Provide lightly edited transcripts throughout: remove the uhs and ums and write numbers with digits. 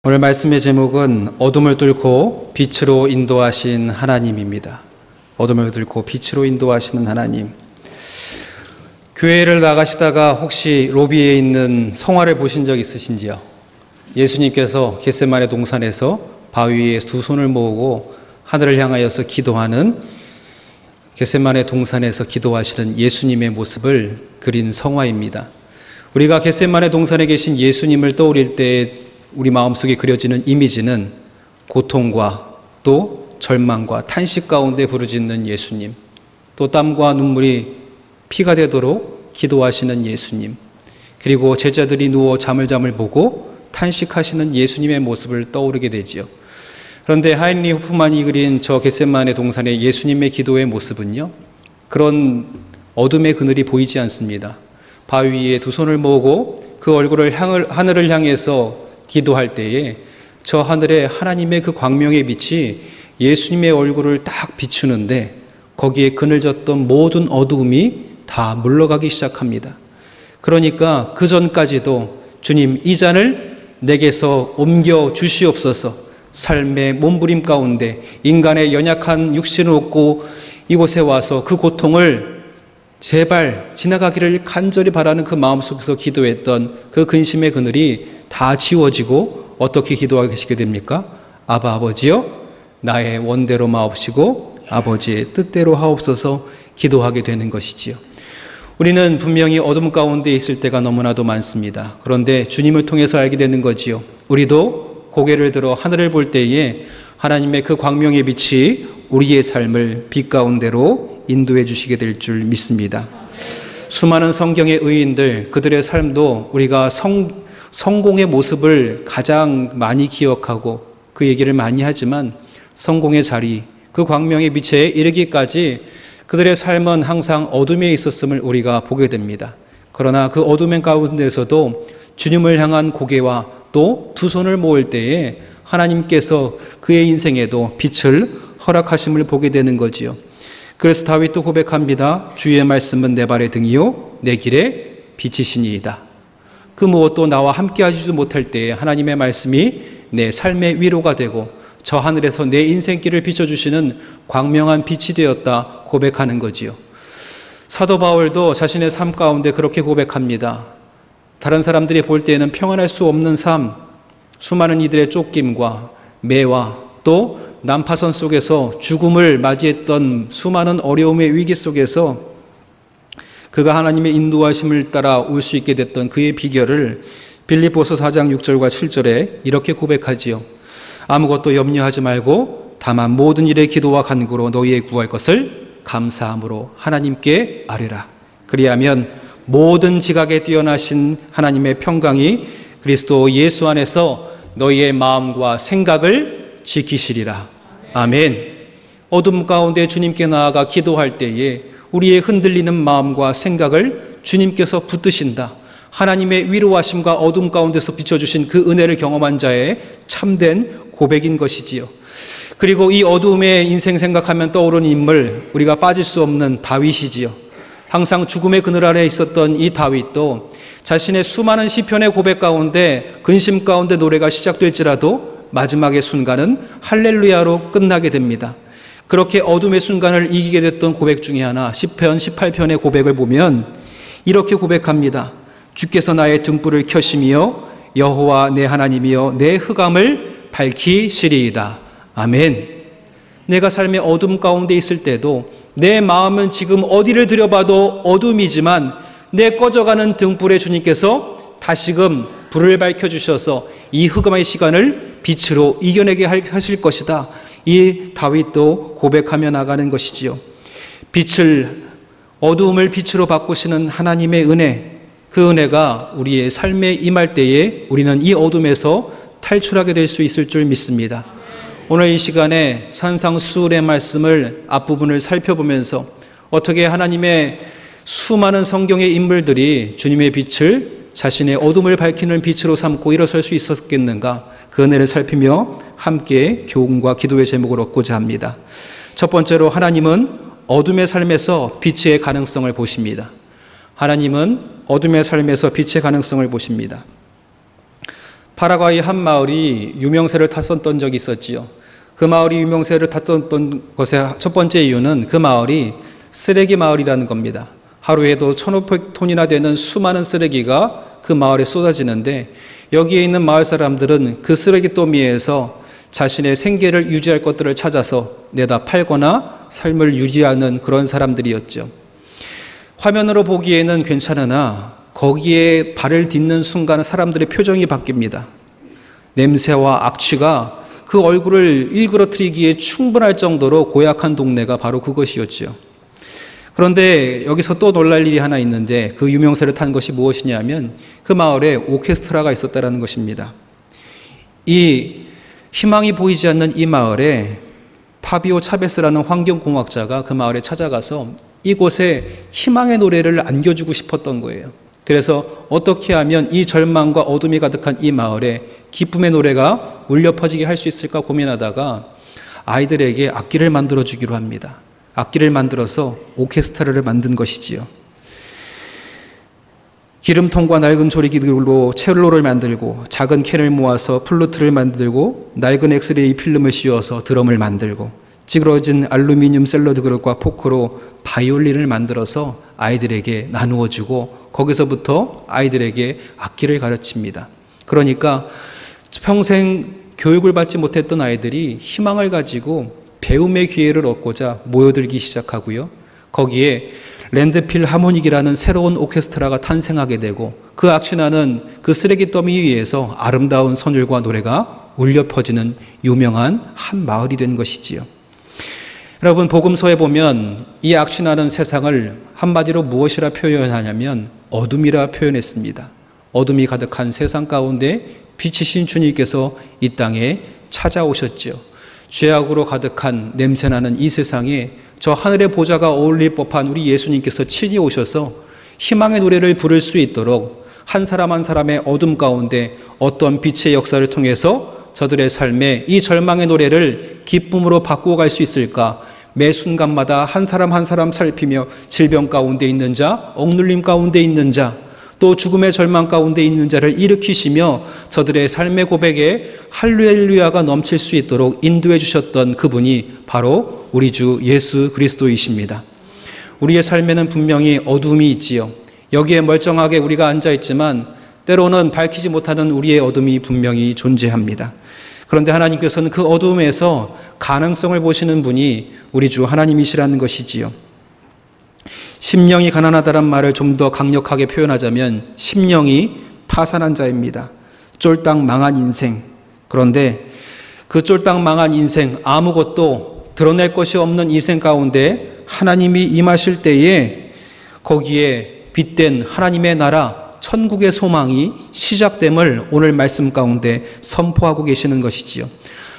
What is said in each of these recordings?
오늘 말씀의 제목은 어둠을 뚫고 빛으로 인도하신 하나님입니다. 어둠을 뚫고 빛으로 인도하시는 하나님. 교회를 나가시다가 혹시 로비에 있는 성화를 보신 적 있으신지요? 예수님께서 겟세마네 동산에서 바위 위에 두 손을 모으고 하늘을 향하여서 기도하는 겟세마네 동산에서 기도하시는 예수님의 모습을 그린 성화입니다. 우리가 겟세마네 동산에 계신 예수님을 떠올릴 때 우리 마음속에 그려지는 이미지는 고통과 또 절망과 탄식 가운데 부르짖는 예수님, 또 땀과 눈물이 피가 되도록 기도하시는 예수님, 그리고 제자들이 누워 잠을 보고 탄식하시는 예수님의 모습을 떠오르게 되지요. 그런데 하인리 호프만이 그린 저 겟세마네 동산의 예수님의 기도의 모습은요, 그런 어둠의 그늘이 보이지 않습니다. 바위 위에 두 손을 모으고 그 얼굴을 하늘을 향해서 기도할 때에 저 하늘에 하나님의 그 광명의 빛이 예수님의 얼굴을 딱 비추는데 거기에 그늘졌던 모든 어두움이 다 물러가기 시작합니다. 그러니까 그 전까지도 주님, 이 잔을 내게서 옮겨 주시옵소서, 삶의 몸부림 가운데 인간의 연약한 육신을 얻고 이곳에 와서 그 고통을 제발 지나가기를 간절히 바라는 그 마음속에서 기도했던 그 근심의 그늘이 다 지워지고 어떻게 기도하시게 됩니까? 아바 아버지여, 나의 원대로 마옵시고 아버지의 뜻대로 하옵소서 기도하게 되는 것이지요. 우리는 분명히 어둠 가운데 있을 때가 너무나도 많습니다. 그런데 주님을 통해서 알게 되는 거지요. 우리도 고개를 들어 하늘을 볼 때에 하나님의 그 광명의 빛이 우리의 삶을 빛 가운데로 인도해 주시게 될 줄 믿습니다. 수많은 성경의 의인들, 그들의 삶도 우리가 성공의 모습을 가장 많이 기억하고 그 얘기를 많이 하지만 성공의 자리, 그 광명의 빛에 이르기까지 그들의 삶은 항상 어둠에 있었음을 우리가 보게 됩니다. 그러나 그 어둠의 가운데서도 주님을 향한 고개와 또 두 손을 모을 때에 하나님께서 그의 인생에도 빛을 허락하심을 보게 되는 거지요. 그래서 다윗도 고백합니다. 주의 말씀은 내 발의 등이요 내 길에 빛이시니이다. 그 무엇도 나와 함께 하지도 못할 때에 하나님의 말씀이 내 삶의 위로가 되고 저 하늘에서 내 인생길을 비춰주시는 광명한 빛이 되었다 고백하는 거지요. 사도 바울도 자신의 삶 가운데 그렇게 고백합니다. 다른 사람들이 볼 때에는 평안할 수 없는 삶, 수많은 이들의 쫓김과 매와 또 난파선 속에서 죽음을 맞이했던 수많은 어려움의 위기 속에서 그가 하나님의 인도하심을 따라 올 수 있게 됐던 그의 비결을 빌립보서 4장 6절과 7절에 이렇게 고백하지요. 아무것도 염려하지 말고 다만 모든 일에 기도와 간구로 너희의 구할 것을 감사함으로 하나님께 아뢰라. 그리하면 모든 지각에 뛰어나신 하나님의 평강이 그리스도 예수 안에서 너희의 마음과 생각을 지키시리라. 아멘. 어둠 가운데 주님께 나아가 기도할 때에 우리의 흔들리는 마음과 생각을 주님께서 붙드신다. 하나님의 위로하심과 어둠 가운데서 비춰주신 그 은혜를 경험한 자의 참된 고백인 것이지요. 그리고 이 어두움의 인생 생각하면 떠오르는 인물, 우리가 빠질 수 없는 다윗이지요. 항상 죽음의 그늘 아래 있었던 이 다윗도 자신의 수많은 시편의 고백 가운데 근심 가운데 노래가 시작될지라도 마지막의 순간은 할렐루야로 끝나게 됩니다. 그렇게 어둠의 순간을 이기게 됐던 고백 중에 하나, 시편 18편의 고백을 보면 이렇게 고백합니다. 주께서 나의 등불을 켜시며 여호와 내 하나님이여 내 흑암을 밝히시리이다. 아멘. 내가 삶의 어둠 가운데 있을 때도 내 마음은 지금 어디를 들여봐도 어둠이지만 내 꺼져가는 등불에 주님께서 다시금 불을 밝혀주셔서 이 흑암의 시간을 빛으로 이겨내게 하실 것이다. 이 다윗도 고백하며 나가는 것이지요. 어두움을 빛으로 바꾸시는 하나님의 은혜, 그 은혜가 우리의 삶에 임할 때에 우리는 이 어둠에서 탈출하게 될 수 있을 줄 믿습니다. 오늘 이 시간에 산상수훈의 말씀을 앞부분을 살펴보면서 어떻게 하나님의 수많은 성경의 인물들이 주님의 빛을 자신의 어둠을 밝히는 빛으로 삼고 일어설 수 있었겠는가, 그 은혜를 살피며 함께 교훈과 기도의 제목을 얻고자 합니다. 첫 번째로 하나님은 어둠의 삶에서 빛의 가능성을 보십니다. 하나님은 어둠의 삶에서 빛의 가능성을 보십니다. 파라과이 한 마을이 유명세를 탔었던 적이 있었지요. 그 마을이 유명세를 탔던 것의 첫 번째 이유는 그 마을이 쓰레기 마을이라는 겁니다. 하루에도 1,500톤이나 되는 수많은 쓰레기가 그 마을에 쏟아지는데, 여기에 있는 마을 사람들은 그 쓰레기 더미에서 자신의 생계를 유지할 것들을 찾아서 내다 팔거나 삶을 유지하는 그런 사람들이었죠. 화면으로 보기에는 괜찮으나 거기에 발을 딛는 순간 사람들의 표정이 바뀝니다. 냄새와 악취가 그 얼굴을 일그러뜨리기에 충분할 정도로 고약한 동네가 바로 그것이었죠. 그런데 여기서 또 놀랄 일이 하나 있는데, 그 유명세를 탄 것이 무엇이냐면 그 마을에 오케스트라가 있었다는 것입니다. 이 희망이 보이지 않는 이 마을에 파비오 차베스라는 환경공학자가 그 마을에 찾아가서 이곳에 희망의 노래를 안겨주고 싶었던 거예요. 그래서 어떻게 하면 이 절망과 어둠이 가득한 이 마을에 기쁨의 노래가 울려 퍼지게 할 수 있을까 고민하다가 아이들에게 악기를 만들어 주기로 합니다. 악기를 만들어서 오케스트라를 만든 것이지요. 기름통과 낡은 조리기들로 첼로를 만들고, 작은 캔을 모아서 플루트를 만들고, 낡은 엑스레이 필름을 씌워서 드럼을 만들고, 찌그러진 알루미늄 샐러드 그릇과 포크로 바이올린을 만들어서 아이들에게 나누어 주고, 거기서부터 아이들에게 악기를 가르칩니다. 그러니까 평생 교육을 받지 못했던 아이들이 희망을 가지고 배움의 기회를 얻고자 모여들기 시작하고요. 거기에 랜드필 하모닉이라는 새로운 오케스트라가 탄생하게 되고, 그 악취나는 그 쓰레기 더미 위에서 아름다운 선율과 노래가 울려 퍼지는 유명한 한 마을이 된 것이지요. 여러분, 복음서에 보면 이 악취나는 세상을 한마디로 무엇이라 표현하냐면 어둠이라 표현했습니다. 어둠이 가득한 세상 가운데 빛이신 주님께서 이 땅에 찾아오셨죠. 죄악으로 가득한 냄새나는 이 세상에 저 하늘의 보좌가 어울릴 법한 우리 예수님께서 친히 오셔서 희망의 노래를 부를 수 있도록 한 사람 한 사람의 어둠 가운데 어떤 빛의 역사를 통해서 저들의 삶에 이 절망의 노래를 기쁨으로 바꾸어 갈 수 있을까? 매 순간마다 한 사람 한 사람 살피며 질병 가운데 있는 자, 억눌림 가운데 있는 자, 또 죽음의 절망 가운데 있는 자를 일으키시며 저들의 삶의 고백에 할렐루야가 넘칠 수 있도록 인도해 주셨던 그분이 바로 우리 주 예수 그리스도이십니다. 우리의 삶에는 분명히 어둠이 있지요. 여기에 멀쩡하게 우리가 앉아 있지만 때로는 밝히지 못하는 우리의 어둠이 분명히 존재합니다. 그런데 하나님께서는 그 어둠에서 가능성을 보시는 분이 우리 주 하나님이시라는 것이지요. 심령이 가난하다란 말을 좀 더 강력하게 표현하자면 심령이 파산한 자입니다. 쫄딱 망한 인생. 그런데 그 쫄딱 망한 인생, 아무것도 드러낼 것이 없는 인생 가운데 하나님이 임하실 때에 거기에 빛된 하나님의 나라, 천국의 소망이 시작됨을 오늘 말씀 가운데 선포하고 계시는 것이지요.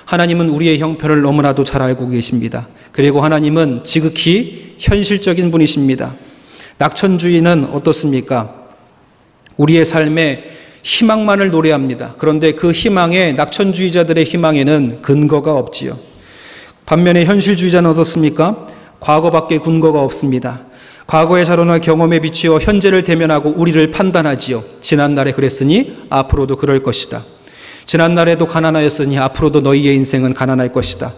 하나님은 우리의 형편을 너무나도 잘 알고 계십니다. 그리고 하나님은 지극히 현실적인 분이십니다. 낙천주의는 어떻습니까? 우리의 삶에 희망만을 노래합니다. 그런데 그 희망에, 낙천주의자들의 희망에는 근거가 없지요. 반면에 현실주의자는 어떻습니까? 과거밖에 근거가 없습니다. 과거의 자료나 경험에 비추어 현재를 대면하고 우리를 판단하지요. 지난날에 그랬으니 앞으로도 그럴 것이다. 지난날에도 가난하였으니 앞으로도 너희의 인생은 가난할 것이다.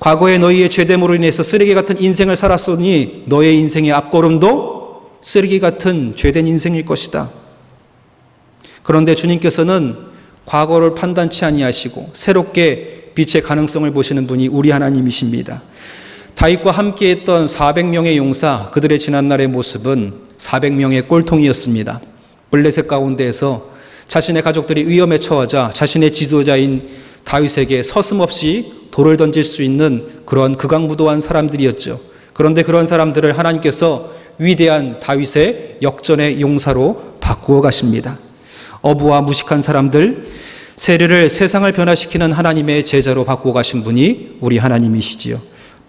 과거에 너희의 죄됨으로 인해서 쓰레기 같은 인생을 살았으니 너의 인생의 앞걸음도 쓰레기 같은 죄된 인생일 것이다. 그런데 주님께서는 과거를 판단치 아니하시고 새롭게 빛의 가능성을 보시는 분이 우리 하나님이십니다. 다윗과 함께했던 400명의 용사, 그들의 지난날의 모습은 400명의 꼴통이었습니다. 블레셋 가운데에서 자신의 가족들이 위험에 처하자 자신의 지도자인 다윗에게 서슴없이 돌을 던질 수 있는 그런 극악무도한 사람들이었죠. 그런데 그런 사람들을 하나님께서 위대한 다윗의 역전의 용사로 바꾸어 가십니다. 어부와 무식한 사람들, 세례를 세상을 변화시키는 하나님의 제자로 바꾸어 가신 분이 우리 하나님이시지요.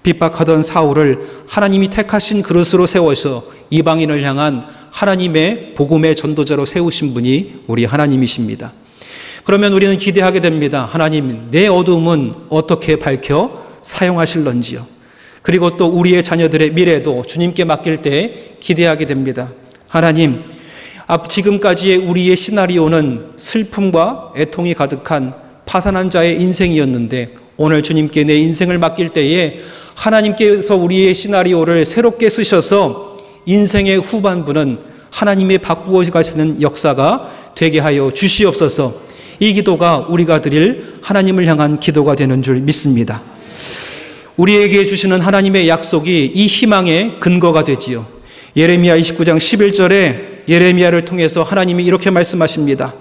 핍박하던 사울을 하나님이 택하신 그릇으로 세워서 이방인을 향한 하나님의 복음의 전도자로 세우신 분이 우리 하나님이십니다. 그러면 우리는 기대하게 됩니다. 하나님, 내 어둠은 어떻게 밝혀 사용하실런지요. 그리고 또 우리의 자녀들의 미래도 주님께 맡길 때 기대하게 됩니다. 하나님, 지금까지의 우리의 시나리오는 슬픔과 애통이 가득한 파산한 자의 인생이었는데, 오늘 주님께 내 인생을 맡길 때에 하나님께서 우리의 시나리오를 새롭게 쓰셔서 인생의 후반부는 하나님의 바꾸어 가시는 역사가 되게 하여 주시옵소서. 이 기도가 우리가 드릴 하나님을 향한 기도가 되는 줄 믿습니다. 우리에게 주시는 하나님의 약속이 이 희망의 근거가 되지요. 예레미야 29장 11절에 예레미야를 통해서 하나님이 이렇게 말씀하십니다.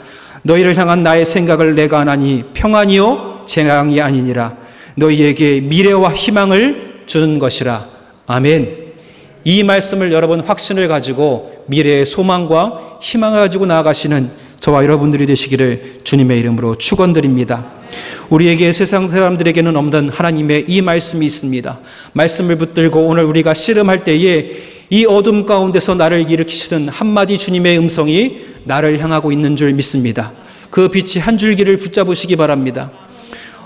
너희를 향한 나의 생각을 내가 하나니 평안이요 재앙이 아니니라. 너희에게 미래와 희망을 주는 것이라. 아멘. 이 말씀을 여러분 확신을 가지고 미래의 소망과 희망을 가지고 나아가시는 저와 여러분들이 되시기를 주님의 이름으로 축원드립니다. 우리에게 세상 사람들에게는 없는 하나님의 이 말씀이 있습니다. 말씀을 붙들고 오늘 우리가 씨름할 때에 이 어둠 가운데서 나를 일으키시는 한마디 주님의 음성이 나를 향하고 있는 줄 믿습니다. 그 빛이 한 줄기를 붙잡으시기 바랍니다.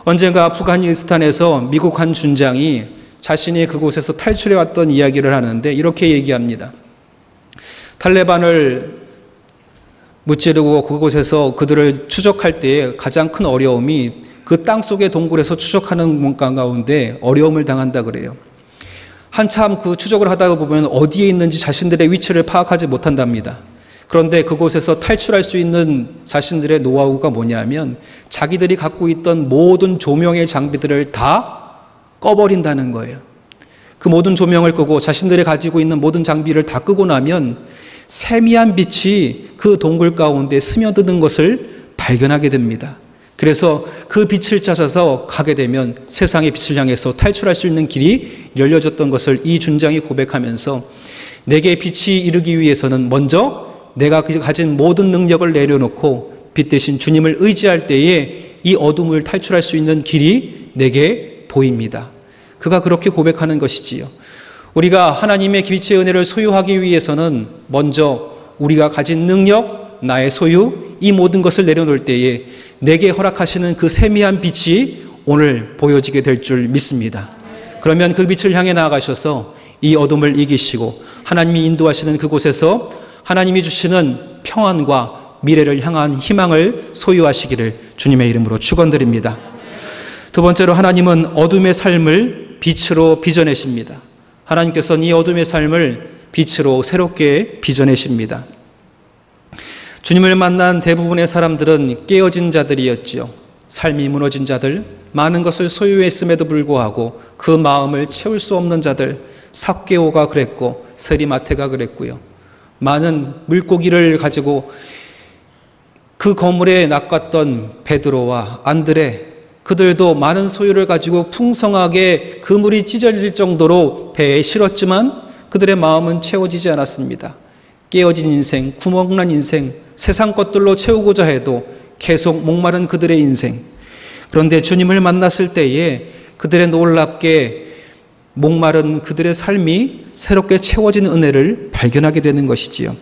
언젠가 아프가니스탄에서 미국 한 준장이 자신이 그곳에서 탈출해 왔던 이야기를 하는데 이렇게 얘기합니다. 탈레반을 무찌르고 그곳에서 그들을 추적할 때에 가장 큰 어려움이 그 땅속의 동굴에서 추적하는 문간 가운데 어려움을 당한다 그래요. 한참 그 추적을 하다가 보면 어디에 있는지 자신들의 위치를 파악하지 못한답니다. 그런데 그곳에서 탈출할 수 있는 자신들의 노하우가 뭐냐면 자기들이 갖고 있던 모든 조명의 장비들을 다 꺼버린다는 거예요. 그 모든 조명을 끄고 자신들이 가지고 있는 모든 장비를 다 끄고 나면 세미한 빛이 그 동굴 가운데 스며드는 것을 발견하게 됩니다. 그래서 그 빛을 찾아서 가게 되면 세상의 빛을 향해서 탈출할 수 있는 길이 열려졌던 것을 이 준장이 고백하면서 내게 빛이 이르기 위해서는 먼저 내가 가진 모든 능력을 내려놓고 빛 대신 주님을 의지할 때에 이 어둠을 탈출할 수 있는 길이 내게 보입니다. 그가 그렇게 고백하는 것이지요. 우리가 하나님의 빛의 은혜를 소유하기 위해서는 먼저 우리가 가진 능력, 나의 소유, 이 모든 것을 내려놓을 때에 내게 허락하시는 그 세미한 빛이 오늘 보여지게 될 줄 믿습니다. 그러면 그 빛을 향해 나아가셔서 이 어둠을 이기시고 하나님이 인도하시는 그곳에서 하나님이 주시는 평안과 미래를 향한 희망을 소유하시기를 주님의 이름으로 축원드립니다. 두 번째로 하나님은 어둠의 삶을 빛으로 빚어내십니다. 하나님께서는 이 어둠의 삶을 빛으로 새롭게 빚어내십니다. 주님을 만난 대부분의 사람들은 깨어진 자들이었지요. 삶이 무너진 자들, 많은 것을 소유했음에도 불구하고 그 마음을 채울 수 없는 자들, 삭개오가 그랬고 세리마테가 그랬고요. 많은 물고기를 가지고 그 거물에 낚았던 베드로와 안드레, 그들도 많은 소유를 가지고 풍성하게 그물이 찢어질 정도로 배에 실었지만 그들의 마음은 채워지지 않았습니다. 깨어진 인생, 구멍난 인생, 세상 것들로 채우고자 해도 계속 목마른 그들의 인생. 그런데 주님을 만났을 때에 그들의 놀랍게 목마른 그들의 삶이 새롭게 채워진 은혜를 발견하게 되는 것이지요.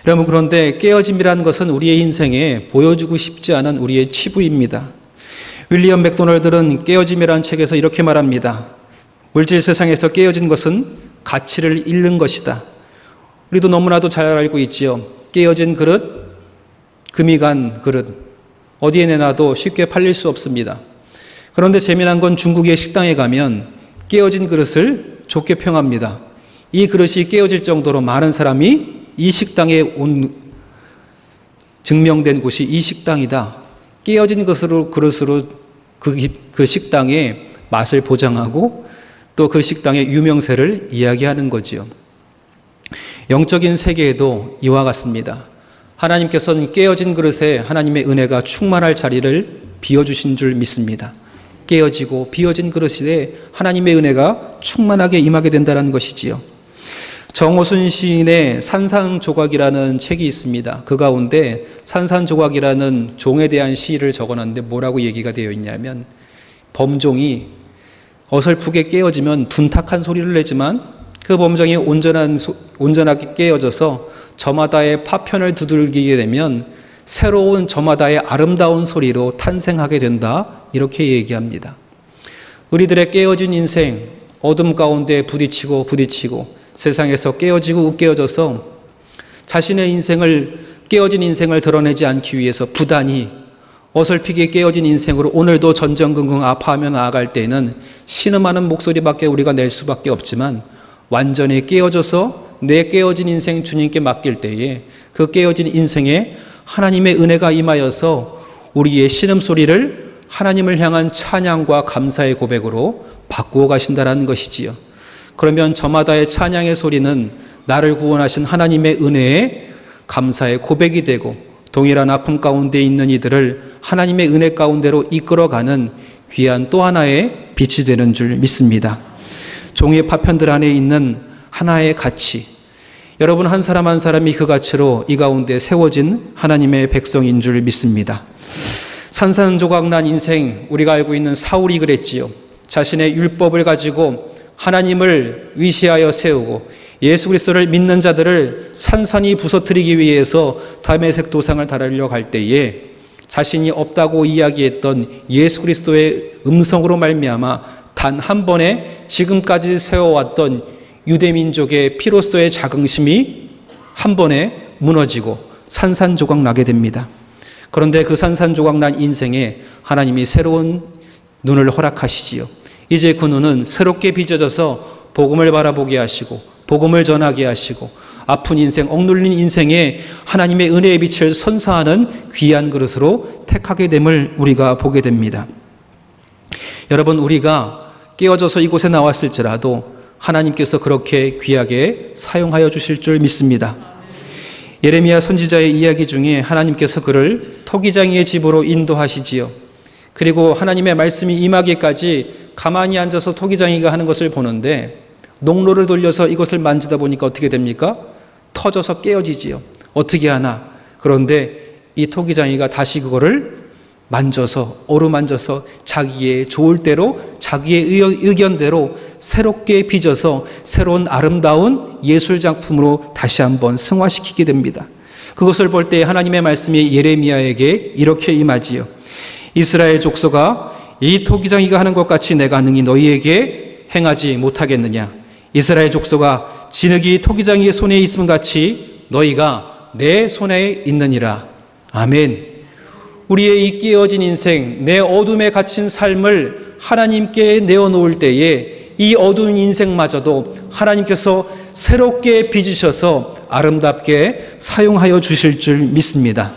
여러분, 그런데 깨어짐이라는 것은 우리의 인생에 보여주고 싶지 않은 우리의 치부입니다. 윌리엄 맥도널드는 깨어짐이라는 책에서 이렇게 말합니다. 물질 세상에서 깨어진 것은 가치를 잃는 것이다. 우리도 너무나도 잘 알고 있지요. 깨어진 그릇, 금이 간 그릇, 어디에 내놔도 쉽게 팔릴 수 없습니다. 그런데 재미난 건 중국의 식당에 가면 깨어진 그릇을 좋게 평합니다. 이 그릇이 깨어질 정도로 많은 사람이 이 식당에 온 증명된 곳이 이 식당이다. 깨어진 그릇으로 그 식당의 맛을 보장하고 또 그 식당의 유명세를 이야기하는 거지요. 영적인 세계에도 이와 같습니다. 하나님께서는 깨어진 그릇에 하나님의 은혜가 충만할 자리를 비워주신 줄 믿습니다. 깨어지고 비어진 그릇에 하나님의 은혜가 충만하게 임하게 된다는 것이지요. 정호순 시인의 산산조각이라는 책이 있습니다. 그 가운데 산산조각이라는 종에 대한 시를 적어놨는데 뭐라고 얘기가 되어 있냐면 범종이 어설프게 깨어지면 둔탁한 소리를 내지만 그 범종이 온전하게 깨어져서 저마다의 파편을 두들기게 되면 새로운 저마다의 아름다운 소리로 탄생하게 된다. 이렇게 얘기합니다. 우리들의 깨어진 인생, 어둠 가운데 부딪히고 세상에서 깨어지고 깨어져서 자신의 인생을, 깨어진 인생을 드러내지 않기 위해서 부단히 어설피게 깨어진 인생으로 오늘도 전전긍긍 아파하며 나아갈 때에는 신음하는 목소리밖에 우리가 낼 수밖에 없지만, 완전히 깨어져서 내 깨어진 인생 주님께 맡길 때에 그 깨어진 인생에 하나님의 은혜가 임하여서 우리의 신음소리를 하나님을 향한 찬양과 감사의 고백으로 바꾸어 가신다는 것이지요. 그러면 저마다의 찬양의 소리는 나를 구원하신 하나님의 은혜에 감사의 고백이 되고, 동일한 아픔 가운데 있는 이들을 하나님의 은혜 가운데로 이끌어가는 귀한 또 하나의 빛이 되는 줄 믿습니다. 종이의 파편들 안에 있는 하나의 가치, 여러분 한 사람 한 사람이 그 가치로 이 가운데 세워진 하나님의 백성인 줄 믿습니다. 산산조각난 인생, 우리가 알고 있는 사울이 그랬지요. 자신의 율법을 가지고 하나님을 위시하여 세우고 예수 그리스도를 믿는 자들을 산산이 부서뜨리기 위해서 다메섹 도상을 달하려 갈 때에 자신이 없다고 이야기했던 예수 그리스도의 음성으로 말미암아 단 한 번에 지금까지 세워왔던 유대민족의 피로서의 자긍심이 한 번에 무너지고 산산조각 나게 됩니다. 그런데 그 산산조각 난 인생에 하나님이 새로운 눈을 허락하시지요. 이제 그 눈은 새롭게 빚어져서 복음을 바라보게 하시고 복음을 전하게 하시고 아픈 인생, 억눌린 인생에 하나님의 은혜의 빛을 선사하는 귀한 그릇으로 택하게 됨을 우리가 보게 됩니다. 여러분, 우리가 깨어져서 이곳에 나왔을지라도 하나님께서 그렇게 귀하게 사용하여 주실 줄 믿습니다. 예레미야 선지자의 이야기 중에 하나님께서 그를 토기장이의 집으로 인도하시지요. 그리고 하나님의 말씀이 임하기까지 가만히 앉아서 토기장이가 하는 것을 보는데, 농로를 돌려서 이것을 만지다 보니까 어떻게 됩니까? 터져서 깨어지지요. 어떻게 하나? 그런데 이 토기장이가 다시 그거를 만져서, 어루만져서 자기의 좋을 대로, 자기의 의견대로 새롭게 빚어서 새로운 아름다운 예술작품으로 다시 한번 승화시키게 됩니다. 그것을 볼 때 하나님의 말씀이 예레미야에게 이렇게 임하지요. 이스라엘 족속아, 이 토기장이가 하는 것 같이 내가 능히 너희에게 행하지 못하겠느냐? 이스라엘 족속아, 진흙이 토기장이의 손에 있음 같이 너희가 내 손에 있느니라. 아멘. 우리의 이 깨어진 인생, 내 어둠에 갇힌 삶을 하나님께 내어놓을 때에 이 어두운 인생마저도 하나님께서 새롭게 빚으셔서 아름답게 사용하여 주실 줄 믿습니다.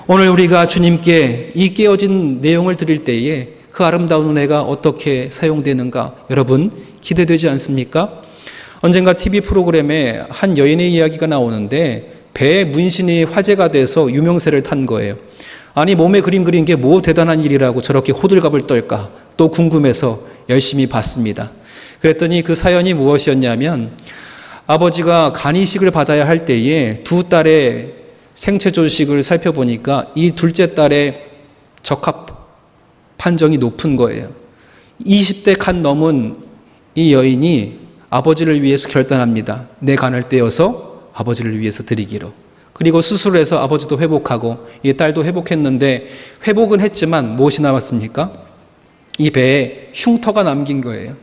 오늘 우리가 주님께 이 깨어진 내용을 드릴 때에 그 아름다운 은혜가 어떻게 사용되는가 여러분 기대되지 않습니까? 언젠가 TV 프로그램에 한 여인의 이야기가 나오는데 배에 문신이 화제가 돼서 유명세를 탄 거예요. 아니, 몸에 그림 그린 게 뭐 대단한 일이라고 저렇게 호들갑을 떨까 또 궁금해서 열심히 봤습니다. 그랬더니 그 사연이 무엇이었냐면, 아버지가 간이식을 받아야 할 때에 두 딸의 생체 조직을 살펴보니까 이 둘째 딸의 적합 판정이 높은 거예요. 20대 간 넘은 이 여인이 아버지를 위해서 결단합니다. 내 간을 떼어서 아버지를 위해서 드리기로. 그리고 수술을 해서 아버지도 회복하고 이 딸도 회복했는데, 회복은 했지만 무엇이 남았습니까? 이 배에 흉터가 남긴 거예요.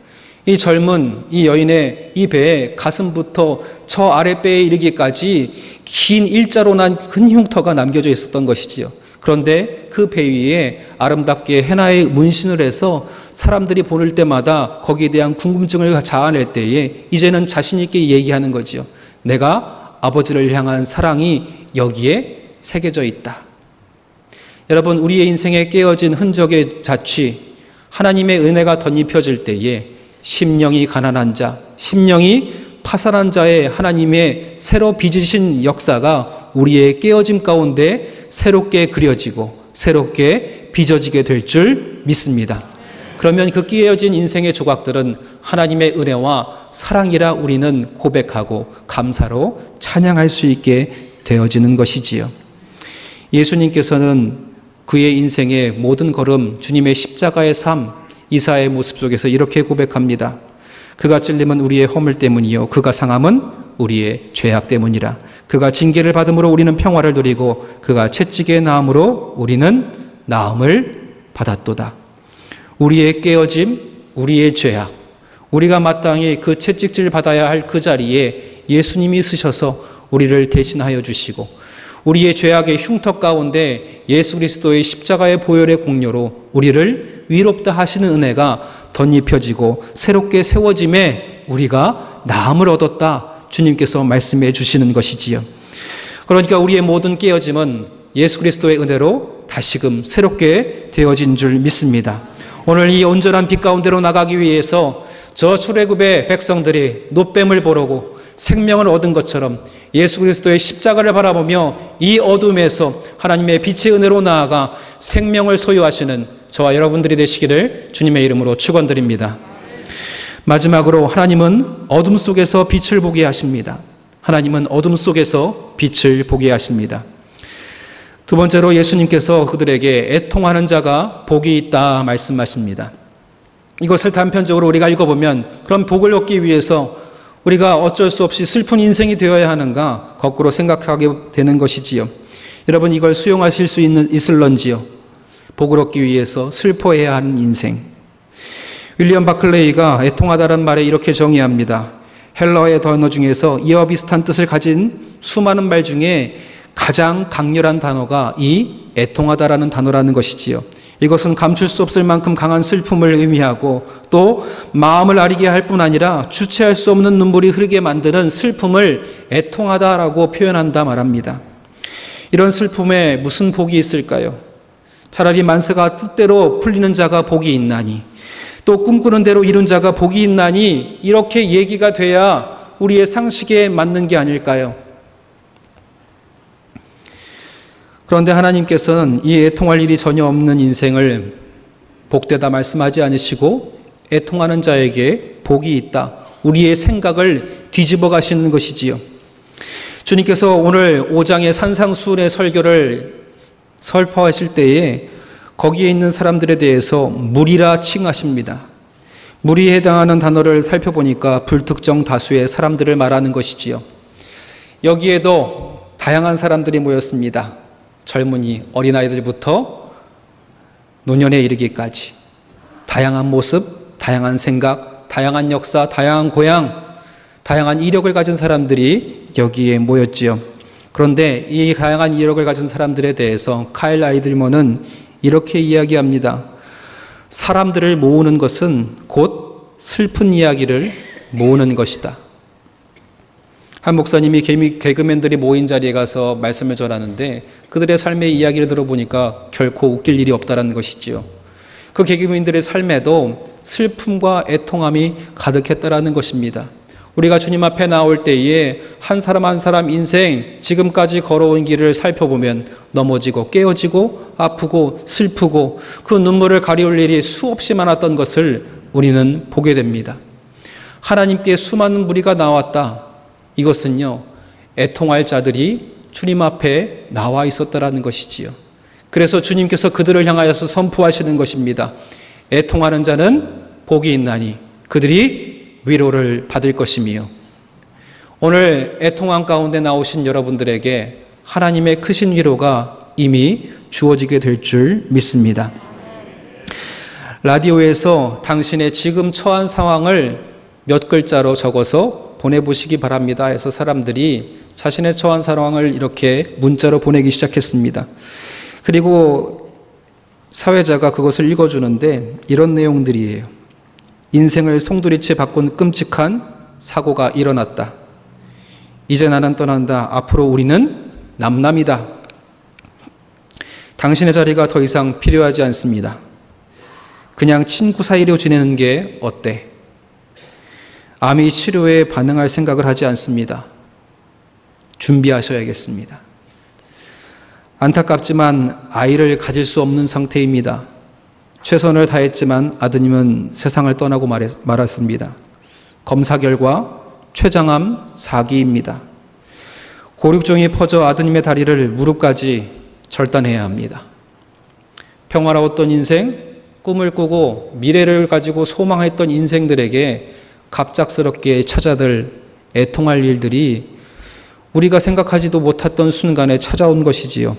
이 젊은 이 여인의 이 배에 가슴부터 저 아랫배에 이르기까지 긴 일자로 난 큰 흉터가 남겨져 있었던 것이지요. 그런데 그 배 위에 아름답게 헤나의 문신을 해서 사람들이 보는 때마다 거기에 대한 궁금증을 자아낼 때에 이제는 자신 있게 얘기하는 거지요. 내가 아버지를 향한 사랑이 여기에 새겨져 있다. 여러분, 우리의 인생에 깨어진 흔적의 자취, 하나님의 은혜가 덧입혀질 때에 심령이 가난한 자, 심령이 파산한 자의 하나님의 새로 빚으신 역사가 우리의 깨어짐 가운데 새롭게 그려지고 새롭게 빚어지게 될 줄 믿습니다. 그러면 그 깨어진 인생의 조각들은 하나님의 은혜와 사랑이라 우리는 고백하고 감사로 찬양할 수 있게 되어지는 것이지요. 예수님께서는 그의 인생의 모든 걸음, 주님의 십자가의 삶, 이사의 모습 속에서 이렇게 고백합니다. 그가 찔림은 우리의 허물 때문이요 그가 상함은 우리의 죄악 때문이라. 그가 징계를 받음으로 우리는 평화를 누리고 그가 채찍에 나음으로 우리는 나음을 받았도다. 우리의 깨어짐, 우리의 죄악, 우리가 마땅히 그 채찍질 받아야 할 그 자리에 예수님이 쓰셔서 우리를 대신하여 주시고 우리의 죄악의 흉터 가운데 예수 그리스도의 십자가의 보혈의 공로로 우리를 위롭다 하시는 은혜가 덧입혀지고 새롭게 세워짐에 우리가 나음을 얻었다 주님께서 말씀해 주시는 것이지요. 그러니까 우리의 모든 깨어짐은 예수 그리스도의 은혜로 다시금 새롭게 되어진 줄 믿습니다. 오늘 이 온전한 빛 가운데로 나가기 위해서 저 출애굽의 백성들이 노뱀을 보르고 생명을 얻은 것처럼 예수 그리스도의 십자가를 바라보며 이 어둠에서 하나님의 빛의 은혜로 나아가 생명을 소유하시는 저와 여러분들이 되시기를 주님의 이름으로 축원드립니다. 마지막으로 하나님은 어둠 속에서 빛을 보게 하십니다. 하나님은 어둠 속에서 빛을 보게 하십니다. 두 번째로 예수님께서 그들에게 애통하는 자가 복이 있다 말씀하십니다. 이것을 단편적으로 우리가 읽어보면 그런 복을 얻기 위해서 우리가 어쩔 수 없이 슬픈 인생이 되어야 하는가 거꾸로 생각하게 되는 것이지요. 여러분 이걸 수용하실 수 있을런지요? 복을 얻기 위해서 슬퍼해야 하는 인생. 윌리엄 바클레이가 애통하다는 말에 이렇게 정의합니다. 헬러의 단어 중에서 이와 비슷한 뜻을 가진 수많은 말 중에 가장 강렬한 단어가 이 애통하다라는 단어라는 것이지요. 이것은 감출 수 없을 만큼 강한 슬픔을 의미하고 또 마음을 아리게 할 뿐 아니라 주체할 수 없는 눈물이 흐르게 만드는 슬픔을 애통하다라고 표현한다 말합니다. 이런 슬픔에 무슨 복이 있을까요? 차라리 만사가 뜻대로 풀리는 자가 복이 있나니 또 꿈꾸는 대로 이룬 자가 복이 있나니 이렇게 얘기가 돼야 우리의 상식에 맞는 게 아닐까요? 그런데 하나님께서는 이 애통할 일이 전혀 없는 인생을 복되다 말씀하지 않으시고 애통하는 자에게 복이 있다. 우리의 생각을 뒤집어 가시는 것이지요. 주님께서 오늘 5장의 산상수훈의 설교를 설포하실 때에 거기에 있는 사람들에 대해서 무리라 칭하십니다. 무리에 해당하는 단어를 살펴보니까 불특정 다수의 사람들을 말하는 것이지요. 여기에도 다양한 사람들이 모였습니다. 젊은이, 어린아이들부터 노년에 이르기까지 다양한 모습, 다양한 생각, 다양한 역사, 다양한 고향, 다양한 이력을 가진 사람들이 여기에 모였지요. 그런데 이 다양한 이력을 가진 사람들에 대해서 카일 아이들먼은 이렇게 이야기합니다. 사람들을 모으는 것은 곧 슬픈 이야기를 모으는 것이다. 한 목사님이 개그맨들이 모인 자리에 가서 말씀을 전하는데 그들의 삶의 이야기를 들어보니까 결코 웃길 일이 없다는 것이지요. 그 개그맨들의 삶에도 슬픔과 애통함이 가득했다라는 것입니다. 우리가 주님 앞에 나올 때에 한 사람 한 사람 인생 지금까지 걸어온 길을 살펴보면 넘어지고 깨어지고 아프고 슬프고 그 눈물을 가리울 일이 수없이 많았던 것을 우리는 보게 됩니다. 하나님께 수많은 무리가 나왔다. 이것은요, 애통할 자들이 주님 앞에 나와 있었다라는 것이지요. 그래서 주님께서 그들을 향하여서 선포하시는 것입니다. 애통하는 자는 복이 있나니 그들이 위로를 받을 것이며 오늘 애통함 가운데 나오신 여러분들에게 하나님의 크신 위로가 이미 주어지게 될 줄 믿습니다. 라디오에서 당신의 지금 처한 상황을 몇 글자로 적어서 보내보시기 바랍니다 해서 사람들이 자신의 처한 상황을 이렇게 문자로 보내기 시작했습니다. 그리고 사회자가 그것을 읽어주는데 이런 내용들이에요. 인생을 송두리째 바꾼 끔찍한 사고가 일어났다. 이제 나는 떠난다. 앞으로 우리는 남남이다. 당신의 자리가 더 이상 필요하지 않습니다. 그냥 친구 사이로 지내는 게 어때? 암이 치료에 반응할 생각을 하지 않습니다. 준비하셔야겠습니다. 안타깝지만 아이를 가질 수 없는 상태입니다. 최선을 다했지만 아드님은 세상을 떠나고 말았습니다. 검사 결과 췌장암 4기입니다. 고륙종이 퍼져 아드님의 다리를 무릎까지 절단해야 합니다. 평화로웠던 인생, 꿈을 꾸고 미래를 가지고 소망했던 인생들에게 갑작스럽게 찾아들 애통할 일들이 우리가 생각하지도 못했던 순간에 찾아온 것이지요.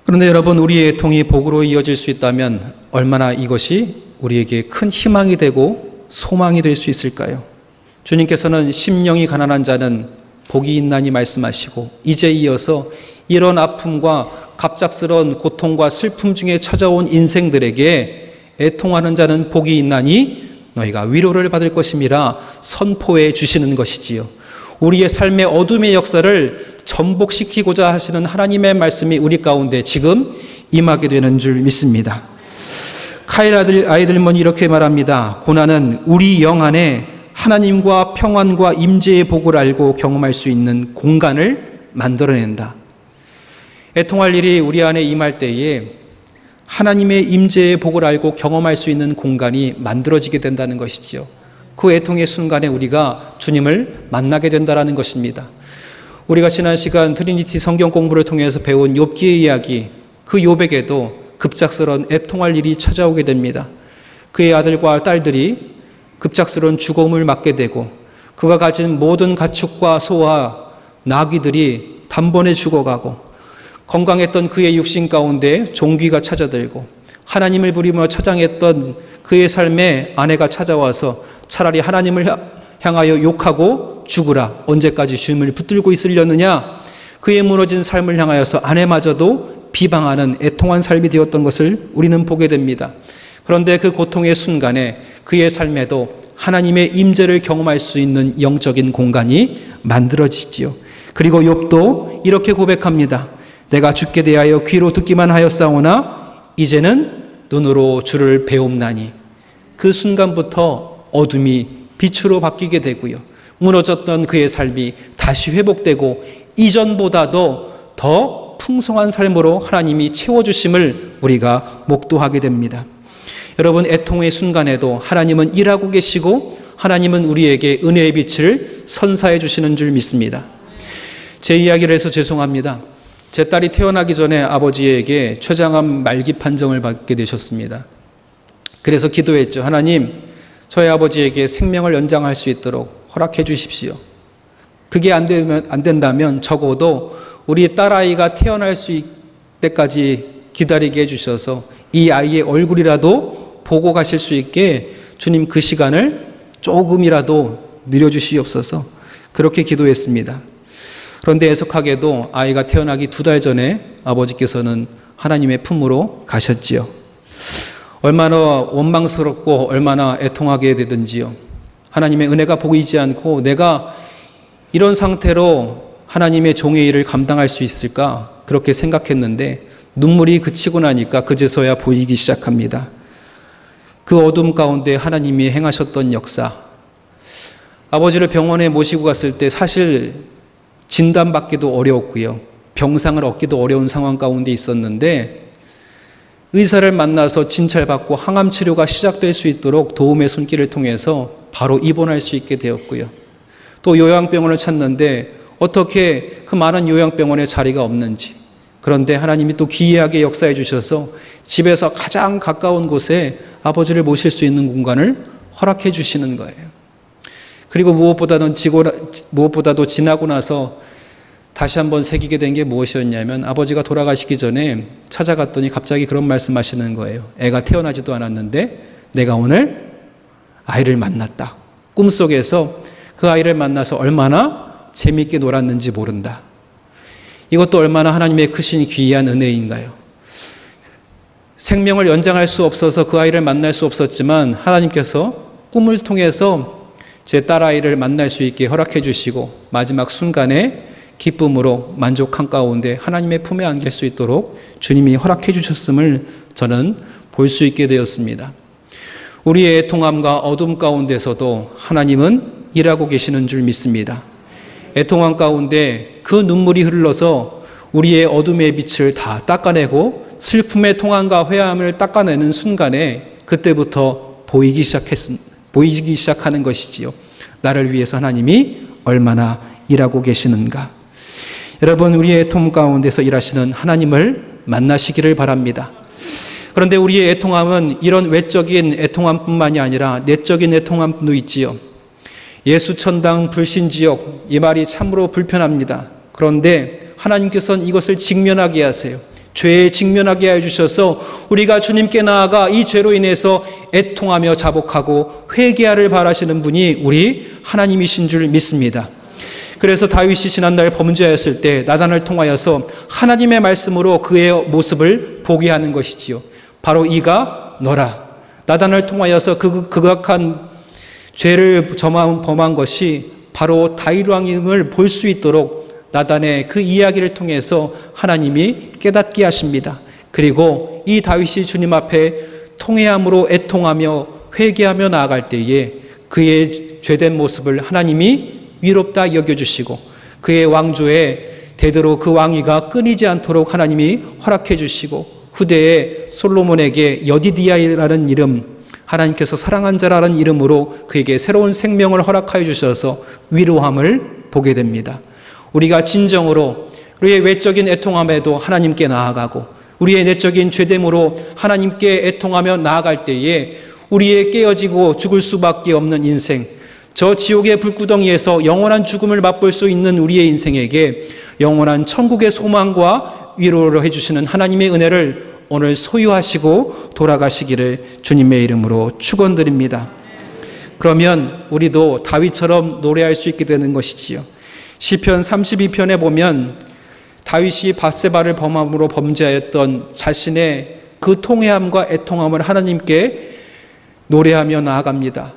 그런데 여러분, 우리의 애통이 복으로 이어질 수 있다면 얼마나 이것이 우리에게 큰 희망이 되고 소망이 될 수 있을까요? 주님께서는 심령이 가난한 자는 복이 있나니 말씀하시고 이제 이어서 이런 아픔과 갑작스러운 고통과 슬픔 중에 찾아온 인생들에게 애통하는 자는 복이 있나니 너희가 위로를 받을 것임이라 선포해 주시는 것이지요. 우리의 삶의 어둠의 역사를 전복시키고자 하시는 하나님의 말씀이 우리 가운데 지금 임하게 되는 줄 믿습니다. 카일 아이들몬이 이렇게 말합니다. 고난은 우리 영 안에 하나님과 평안과 임재의 복을 알고 경험할 수 있는 공간을 만들어낸다. 애통할 일이 우리 안에 임할 때에 하나님의 임재의 복을 알고 경험할 수 있는 공간이 만들어지게 된다는 것이지요. 그 애통의 순간에 우리가 주님을 만나게 된다는 것입니다. 우리가 지난 시간 트리니티 성경 공부를 통해서 배운 욥기의 이야기, 그 욥에게도 급작스러운 애통할 일이 찾아오게 됩니다. 그의 아들과 딸들이 급작스러운 죽음을 맞게 되고 그가 가진 모든 가축과 소와 나귀들이 단번에 죽어가고 건강했던 그의 육신 가운데 종귀가 찾아들고 하나님을 부리며 찬양했던 그의 삶에 아내가 찾아와서 차라리 하나님을 향하여 욕하고 죽으라, 언제까지 주님을 붙들고 있으려느냐, 그의 무너진 삶을 향하여서 아내마저도 비방하는 애통한 삶이 되었던 것을 우리는 보게 됩니다. 그런데 그 고통의 순간에 그의 삶에도 하나님의 임재를 경험할 수 있는 영적인 공간이 만들어지지요. 그리고 욥도 이렇게 고백합니다. 내가 주께 대하여 귀로 듣기만 하였사오나 이제는 눈으로 주를 배움나니. 그 순간부터 어둠이 빛으로 바뀌게 되고요. 무너졌던 그의 삶이 다시 회복되고 이전보다도 더 풍성한 삶으로 하나님이 채워주심을 우리가 목도하게 됩니다. 여러분, 애통의 순간에도 하나님은 일하고 계시고 하나님은 우리에게 은혜의 빛을 선사해 주시는 줄 믿습니다. 제 이야기를 해서 죄송합니다. 제 딸이 태어나기 전에 아버지에게 췌장암 말기 판정을 받게 되셨습니다. 그래서 기도했죠. 하나님, 저희 아버지에게 생명을 연장할 수 있도록 허락해 주십시오. 그게 안 된다면 적어도 우리 딸아이가 태어날 수 있을 때까지 기다리게 해주셔서 이 아이의 얼굴이라도 보고 가실 수 있게 주님 그 시간을 조금이라도 늘려주시옵소서. 그렇게 기도했습니다. 그런데 애석하게도 아이가 태어나기 2달 전에 아버지께서는 하나님의 품으로 가셨지요. 얼마나 원망스럽고 얼마나 애통하게 되든지요. 하나님의 은혜가 보이지 않고 내가 이런 상태로 하나님의 종의 일을 감당할 수 있을까? 그렇게 생각했는데 눈물이 그치고 나니까 그제서야 보이기 시작합니다. 그 어둠 가운데 하나님이 행하셨던 역사. 아버지를 병원에 모시고 갔을 때 사실 진단받기도 어려웠고요. 병상을 얻기도 어려운 상황 가운데 있었는데 의사를 만나서 진찰받고 항암 치료가 시작될 수 있도록 도움의 손길을 통해서 바로 입원할 수 있게 되었고요. 또 요양병원을 찾는데 어떻게 그 많은 요양병원에 자리가 없는지, 그런데 하나님이 또 기이하게 역사해 주셔서 집에서 가장 가까운 곳에 아버지를 모실 수 있는 공간을 허락해 주시는 거예요. 그리고 무엇보다도 지나고 나서 다시 한번 새기게 된 게 무엇이었냐면 아버지가 돌아가시기 전에 찾아갔더니 갑자기 그런 말씀하시는 거예요. 애가 태어나지도 않았는데 내가 오늘 아이를 만났다. 꿈속에서 그 아이를 만나서 얼마나 재미있게 놀았는지 모른다. 이것도 얼마나 하나님의 크신 귀한 은혜인가요? 생명을 연장할 수 없어서 그 아이를 만날 수 없었지만 하나님께서 꿈을 통해서 제 딸아이를 만날 수 있게 허락해 주시고 마지막 순간에 기쁨으로 만족한 가운데 하나님의 품에 안길 수 있도록 주님이 허락해 주셨음을 저는 볼 수 있게 되었습니다. 우리의 애통함과 어둠 가운데서도 하나님은 일하고 계시는 줄 믿습니다. 애통함 가운데 그 눈물이 흘러서 우리의 어둠의 빛을 다 닦아내고 슬픔의 통함과 회함을 닦아내는 순간에 그때부터 보이기 시작하는 것이지요. 나를 위해서 하나님이 얼마나 일하고 계시는가. 여러분, 우리의 애통 가운데서 일하시는 하나님을 만나시기를 바랍니다. 그런데 우리의 애통함은 이런 외적인 애통함뿐만이 아니라 내적인 애통함도 있지요. 예수천당 불신지역, 이 말이 참으로 불편합니다. 그런데 하나님께서는 이것을 직면하게 하세요. 죄에 직면하게 해주셔서 우리가 주님께 나아가 이 죄로 인해서 애통하며 자복하고 회개하를 바라시는 분이 우리 하나님이신 줄 믿습니다. 그래서 다윗이 지난날 범죄하였을 때 나단을 통하여서 하나님의 말씀으로 그의 모습을 보게 하는 것이지요. 바로 이가 너라. 나단을 통하여서 그 극악한 죄를 범한 것이 바로 다윗 왕임을 볼 수 있도록 나단의 그 이야기를 통해서 하나님이 깨닫게 하십니다. 그리고 이 다윗이 주님 앞에 통회함으로 애통하며 회개하며 나아갈 때에 그의 죄된 모습을 하나님이 위롭다 여겨주시고 그의 왕조에 대대로 그 왕위가 끊이지 않도록 하나님이 허락해 주시고 후대에 솔로몬에게 여디디아라는 이름, 하나님께서 사랑한 자라는 이름으로 그에게 새로운 생명을 허락하여 주셔서 위로함을 보게 됩니다. 우리가 진정으로 우리의 외적인 애통함에도 하나님께 나아가고 우리의 내적인 죄됨으로 하나님께 애통하며 나아갈 때에 우리의 깨어지고 죽을 수밖에 없는 인생, 저 지옥의 불구덩이에서 영원한 죽음을 맛볼 수 있는 우리의 인생에게 영원한 천국의 소망과 위로를 해주시는 하나님의 은혜를 오늘 소유하시고 돌아가시기를 주님의 이름으로 축원드립니다. 그러면 우리도 다윗처럼 노래할 수 있게 되는 것이지요. 시편 32편에 보면 다윗이 밧세바를 범함으로 범죄하였던 자신의 그 통회함과 애통함을 하나님께 노래하며 나아갑니다.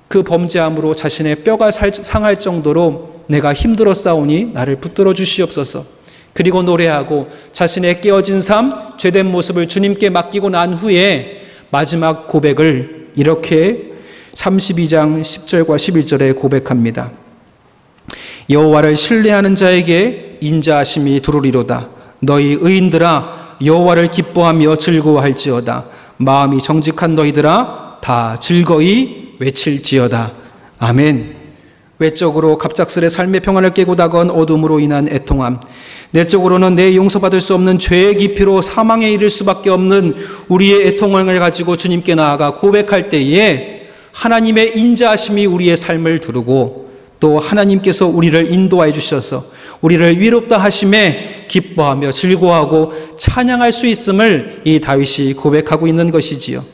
그 범죄함으로 자신의 뼈가 상할 정도로 내가 힘들어 싸우니 나를 붙들어 주시옵소서. 그리고 노래하고 자신의 깨어진 삶, 죄된 모습을 주님께 맡기고 난 후에 마지막 고백을 이렇게 32장 10절과 11절에 고백합니다. 여호와를 신뢰하는 자에게 인자하심이 두루리로다. 너희 의인들아 여호와를 기뻐하며 즐거워할지어다. 마음이 정직한 너희들아 다 즐거이 외칠지어다. 아멘. 외적으로 갑작스레 삶의 평안을 깨고 다가온 어둠으로 인한 애통함, 내적으로는 내 용서받을 수 없는 죄의 깊이로 사망에 이를 수밖에 없는 우리의 애통함을 가지고 주님께 나아가 고백할 때에 하나님의 인자하심이 우리의 삶을 두르고 또 하나님께서 우리를 인도하여 주셔서 우리를 위롭다 하심에 기뻐하며 즐거워하고 찬양할 수 있음을 이 다윗이 고백하고 있는 것이지요.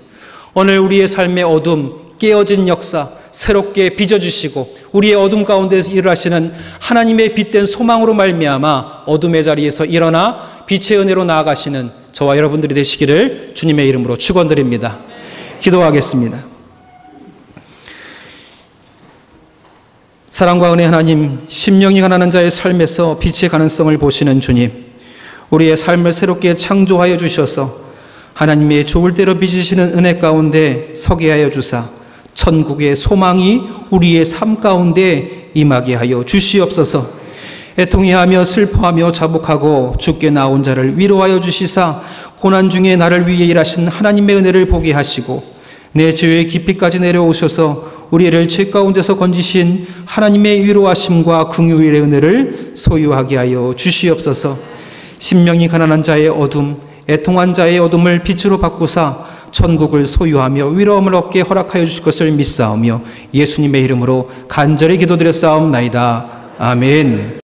오늘 우리의 삶의 어둠, 깨어진 역사 새롭게 빚어주시고 우리의 어둠 가운데서 일하시는 하나님의 빛된 소망으로 말미암아 어둠의 자리에서 일어나 빛의 은혜로 나아가시는 저와 여러분들이 되시기를 주님의 이름으로 축원드립니다. 기도하겠습니다. 사랑과 은혜 하나님, 심령이 가난한 자의 삶에서 빛의 가능성을 보시는 주님, 우리의 삶을 새롭게 창조하여 주셔서 하나님의 좋을 대로 빚으시는 은혜 가운데 서게 하여 주사 천국의 소망이 우리의 삶 가운데 임하게 하여 주시옵소서. 애통해하며 슬퍼하며 자복하고 죽게 나온 자를 위로하여 주시사 고난 중에 나를 위해 일하신 하나님의 은혜를 보게 하시고 내 죄의 깊이까지 내려오셔서 우리를 죄 가운데서 건지신 하나님의 위로하심과 긍휼의 은혜를 소유하게 하여 주시옵소서. 심령이 가난한 자의 어둠, 애통한 자의 어둠을 빛으로 바꾸사 천국을 소유하며 위로움을 얻게 허락하여 주실 것을 믿사오며 예수님의 이름으로 간절히 기도드렸사옵나이다. 아멘.